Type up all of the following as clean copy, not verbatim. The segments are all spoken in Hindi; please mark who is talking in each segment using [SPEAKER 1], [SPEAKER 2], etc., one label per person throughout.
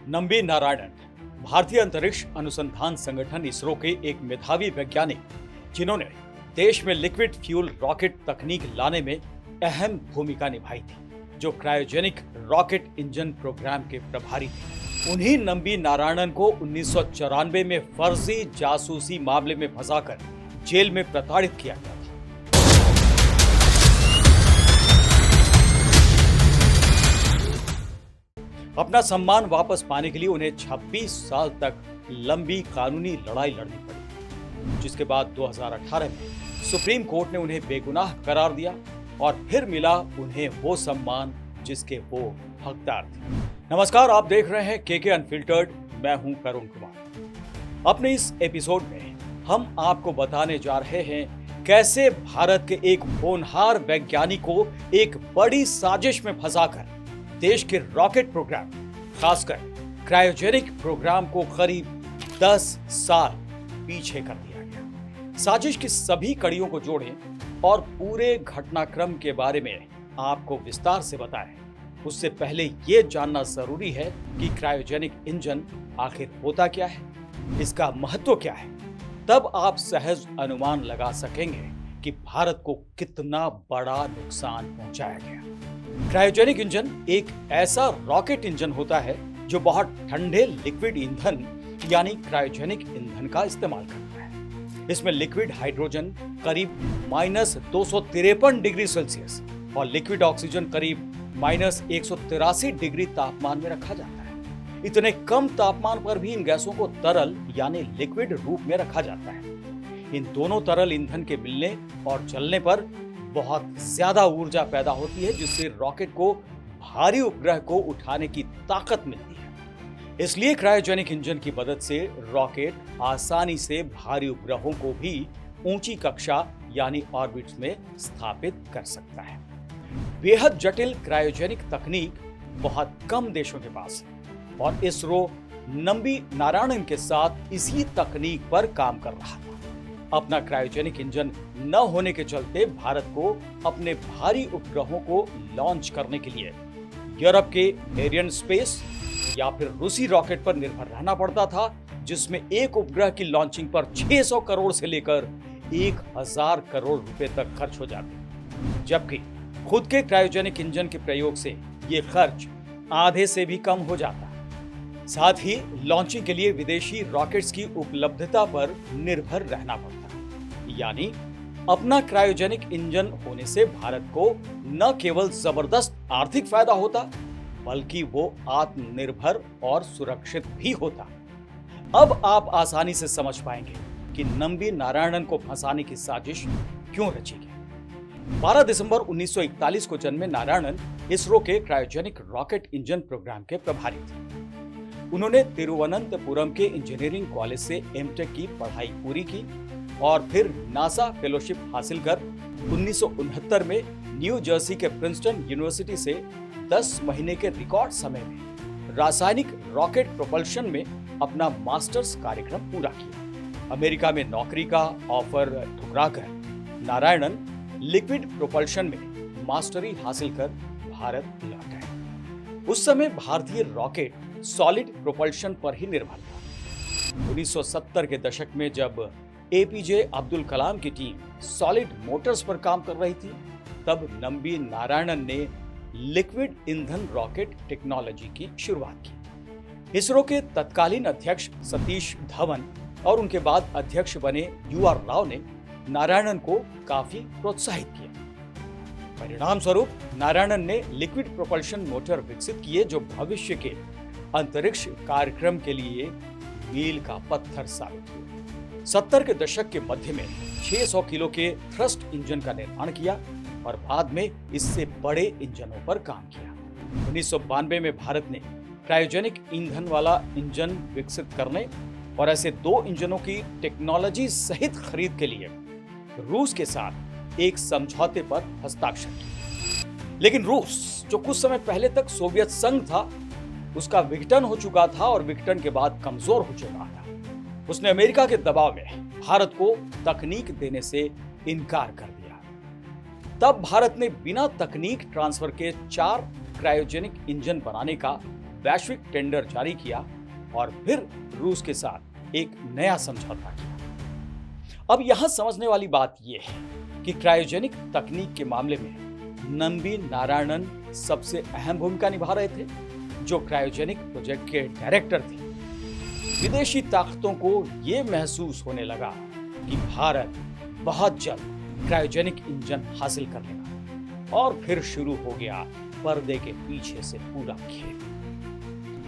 [SPEAKER 1] नंबी नारायणन भारतीय अंतरिक्ष अनुसंधान संगठन इसरो के एक मेधावी वैज्ञानिक जिन्होंने देश में लिक्विड फ्यूल रॉकेट तकनीक लाने में अहम भूमिका निभाई थी, जो क्रायोजेनिक रॉकेट इंजन प्रोग्राम के प्रभारी थे। उन्हीं नंबी नारायणन को 1994 में फर्जी जासूसी मामले में फंसाकर जेल में प्रताड़ित किया गया था। अपना सम्मान वापस पाने के लिए उन्हें 26 साल तक लंबी कानूनी लड़ाई लड़नी पड़ी, जिसके बाद 2018 में सुप्रीम कोर्ट ने उन्हें बेगुनाह करार दिया और फिर मिला उन्हें वो सम्मान जिसके वो हकदार थे। नमस्कार, आप देख रहे हैं केके अनफिल्टर्ड। मैं हूं करुण कुमार। अपने इस एपिसोड में हम आपको बताने जा रहे हैं कैसे भारत के एक होनहार वैज्ञानिक को एक बड़ी साजिश में फंसाकर देश के रॉकेट प्रोग्राम, खासकर क्रायोजेनिक प्रोग्राम को करीब 10 साल पीछे कर दिया गया। साजिश की सभी कड़ियों को जोड़ें और पूरे घटनाक्रम के बारे में आपको विस्तार से बताएं। उससे पहले ये जानना जरूरी है कि क्रायोजेनिक इंजन आखिर होता क्या है, इसका महत्व क्या है। तब आप सहज अनुमान लगा सकेंगे कि भारत को कितना बड़ा नुकसान पहुंचाया गया। क्रायोजेनिक इंजन एक ऐसा रॉकेट इंजन होता है जो बहुत ठंडे लिक्विड ईंधन यानी क्रायोजेनिक ईंधन का इस्तेमाल करता है। इसमें लिक्विड हाइड्रोजन करीब -253 डिग्री सेल्सियस और लिक्विड ऑक्सीजन करीब -183 डिग्री तापमान में रखा जाता है। इतने कम तापमान पर भी इन गैसों को तरल यानी लिक्विड रूप में रखा जाता है। इन दोनों तरल ईंधन के मिलने और जलने पर बहुत ज्यादा ऊर्जा पैदा होती है, जिससे रॉकेट को भारी उपग्रह को उठाने की ताकत मिलती है। इसलिए क्रायोजेनिक इंजन की मदद से रॉकेट आसानी से भारी उपग्रहों को भी ऊंची कक्षा यानी ऑर्बिट्स में स्थापित कर सकता है। बेहद जटिल क्रायोजेनिक तकनीक बहुत कम देशों के पास है और इसरो नंबी नारायणन के साथ इसी तकनीक पर काम कर रहा था। अपना क्रायोजेनिक इंजन न होने के चलते भारत को अपने भारी उपग्रहों को लॉन्च करने के लिए यूरोप के एरियन स्पेस या फिर रूसी रॉकेट पर निर्भर रहना पड़ता था, जिसमें एक उपग्रह की लॉन्चिंग पर 600 करोड़ से लेकर 1000 करोड़ रुपए तक खर्च हो जाते, जबकि खुद के क्रायोजेनिक इंजन के प्रयोग से ये खर्च आधे से भी कम हो जाता। साथ ही लॉन्चिंग के लिए विदेशी रॉकेट्स की उपलब्धता पर निर्भर रहना पड़ता, यानी अपना क्रायोजेनिक इंजन होने से भारत को न केवल जबरदस्त आर्थिक फायदा होता, बल्कि वो आत्मनिर्भर और सुरक्षित भी होता। अब आप आसानी से समझ पाएंगे कि नंबी नारायणन को फंसाने की साजिश क्यों रची गई। 12 दिसंबर 1941 को जन्मे नारायणन इसरो के क्रायोजेनिक रॉकेट इंजन प्रोग्राम के प्रभारी थे। उन्होंने तिरुवनंतपुरम के इंजीनियरिंग कॉलेज से एमटेक की पढ़ाई पूरी की और फिर नासा फेलोशिप हासिल कर 1969 में न्यू जर्सी के प्रिंसटन यूनिवर्सिटी से 10 महीने के रिकॉर्ड समय में रासायनिक रॉकेट प्रोपल्शन में अपना मास्टर्स कार्यक्रम पूरा किया। अमेरिका में नौकरी का ऑफर ठुकराकर नारायणन लिक्विड प्रोपल्शन में मास्टरी हासिल कर भारत लौट आए। उस समय भारतीय रॉकेट सॉलिड प्रोपल्शन पर ही निर्भर था। 1970 के दशक में जब एपीजे अब्दुल कलाम की टीम सॉलिड मोटर्स पर काम कर रही थी, तब नंबी नारायणन ने लिक्विड ईंधन रॉकेट टेक्नोलॉजी की शुरुआत की। इसरो के तत्कालीन अध्यक्ष सतीश धवन और उनके बाद अध्यक्ष बने यूआर राव ने नारायणन को काफी प्रोत्साहित किया। परिणाम स्वरूप नारायणन ने लिक्विड प्रोपल्शन मोटर विकसित किए, जो भविष्य के अंतरिक्ष कार्यक्रम के लिए मील का पत्थर साबित हुए। 70 के दशक के मध्य में 600 किलो के थ्रस्ट इंजन का निर्माण किया और बाद में इससे बड़े इंजनों पर काम किया। 1992 में भारत ने क्रायोजेनिक ईंधन वाला इंजन विकसित करने और ऐसे 2 इंजनों की टेक्नोलॉजी सहित खरीद के लिए रूस के साथ एक समझौते पर हस्ताक्षर किया। लेकिन रूस, जो कुछ समय पहले तक सोवियत संघ था, उसका विघटन हो चुका था और विघटन के बाद कमजोर हो चुका था। उसने अमेरिका के दबाव में भारत को तकनीक देने से इनकार कर दिया। तब भारत ने बिना तकनीक ट्रांसफर के 4 क्रायोजेनिक इंजन बनाने का वैश्विक टेंडर जारी किया और फिर रूस के साथ एक नया समझौता किया। अब यहां समझने वाली बात यह है कि क्रायोजेनिक तकनीक के मामले में नंबी नारायणन सबसे अहम भूमिका निभा रहे थे, जो क्रायोजेनिक प्रोजेक्ट के डायरेक्टर थे। विदेशी ताकतों को यह महसूस होने लगा कि भारत बहुत जल्द क्रायोजेनिक इंजन हासिल कर लेगा और फिर शुरू हो गया पर्दे के पीछे से पूरा खेल।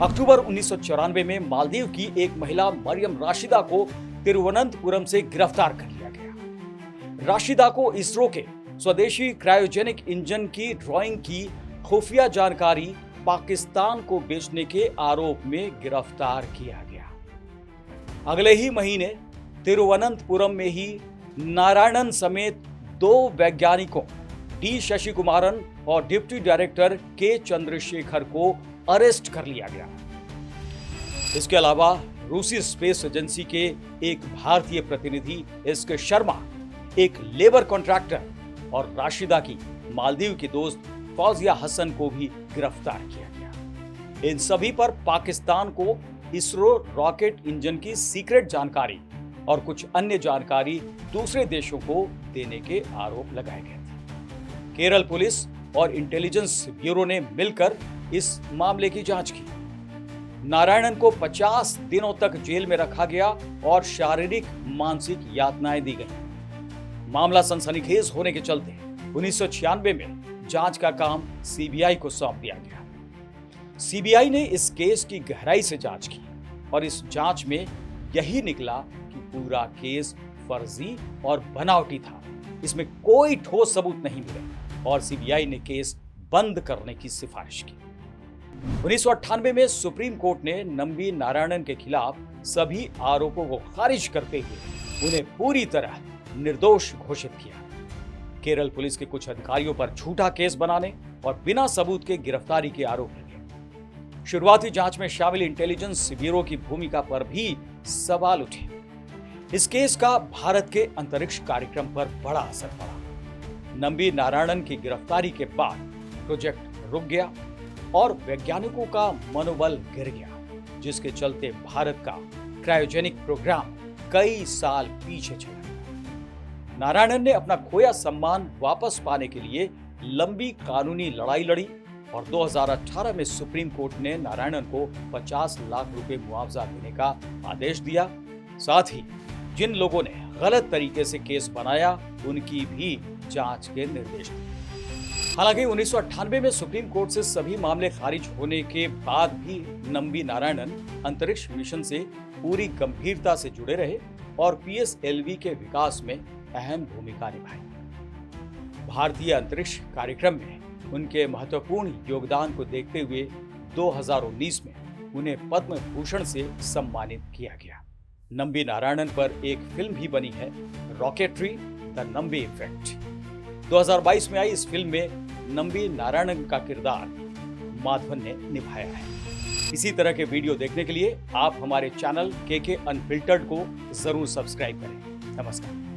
[SPEAKER 1] अक्टूबर 1994 में मालदीव की एक महिला मरियम राशिदा को तिरुवनंतपुरम से गिरफ्तार कर लिया गया। राशिदा को इसरो के स्वदेशी क्रायोजेनिक इंजन की ड्राइंग की खुफिया जानकारी पाकिस्तान को बेचने के आरोप में गिरफ्तार किया गया। अगले ही महीने तिरुवनंतपुरम में ही नारायणन समेत 2 वैज्ञानिकों डी शशि कुमारन और डिप्टी डायरेक्टर के चंद्रशेखर को अरेस्ट कर लिया गया। इसके अलावा रूसी स्पेस एजेंसी के एक भारतीय प्रतिनिधि एस.के. शर्मा, एक लेबर कॉन्ट्रैक्टर और राशिदा की मालदीव के दोस्त फौजिया हसन को भी गिरफ्तार किया गया। इन सभी पर पाकिस्तान को इसरो रॉकेट इंजन की सीक्रेट जानकारी और कुछ अन्य जानकारी दूसरे देशों को देने के आरोप लगाए गए थे। केरल पुलिस और इंटेलिजेंस ब्यूरो ने मिलकर इस मामले की जांच की। नारायणन को 50 दिनों तक जेल में रखा गया और शारीरिक मानसिक यातनाएं दी गई। मामला सनसनीखेज होने के चलते 1996 में जांच का काम सीबीआई को सौंप दिया गया। सीबीआई ने इस केस की गहराई से जांच की और इस जांच में यही निकला कि पूरा केस फर्जी और बनावटी था। इसमें कोई ठोस सबूत नहीं मिले और सीबीआई ने केस बंद करने की सिफारिश की। 1998 में सुप्रीम कोर्ट ने नंबी नारायणन के खिलाफ सभी आरोपों को खारिज करते हुए उन्हें पूरी तरह निर्दोष घोषित किया। केरल पुलिस के कुछ अधिकारियों पर झूठा केस बनाने और बिना सबूत के गिरफ्तारी के आरोप लगे। शुरुआती जांच में शामिल इंटेलिजेंस ब्यूरो की भूमिका पर भी सवाल उठे। इस केस का भारत के अंतरिक्ष कार्यक्रम पर बड़ा असर पड़ा। नंबी नारायणन की गिरफ्तारी के बाद प्रोजेक्ट रुक गया और वैज्ञानिकों का मनोबल गिर गया, जिसके चलते भारत का क्रायोजेनिक प्रोग्राम कई साल पीछे चला गया। नारायणन ने अपना खोया सम्मान वापस पाने के लिए लंबी कानूनी लड़ाई लड़ी और 2018 में सुप्रीम कोर्ट ने नारायणन को 50 लाख रुपए मुआवजा देने का आदेश दिया। साथ ही जिन लोगों ने गलत तरीके से केस बनाया उनकी भी जांच के निर्देश दिए। हालांकि 1998 में सुप्रीम कोर्ट से सभी मामले खारिज होने के बाद भी नंबी नारायणन अंतरिक्ष मिशन से पूरी गंभीरता से जुड़े रहे और PSLV के विकास में अहम भूमिका निभाई। भारतीय अंतरिक्ष कार्यक्रम में उनके महत्वपूर्ण योगदान को देखते हुए 2019 में उन्हें पद्म भूषण से सम्मानित किया गया। नंबी नारायणन पर एक फिल्म भी बनी है, रॉकेटरी द नंबी इफेक्ट। 2022 में आई इस फिल्म में नंबी नारायणन का किरदार माधवन ने निभाया है। इसी तरह के वीडियो देखने के लिए आप हमारे चैनल KK अनफिल्टर्ड को जरूर सब्सक्राइब करें। नमस्कार।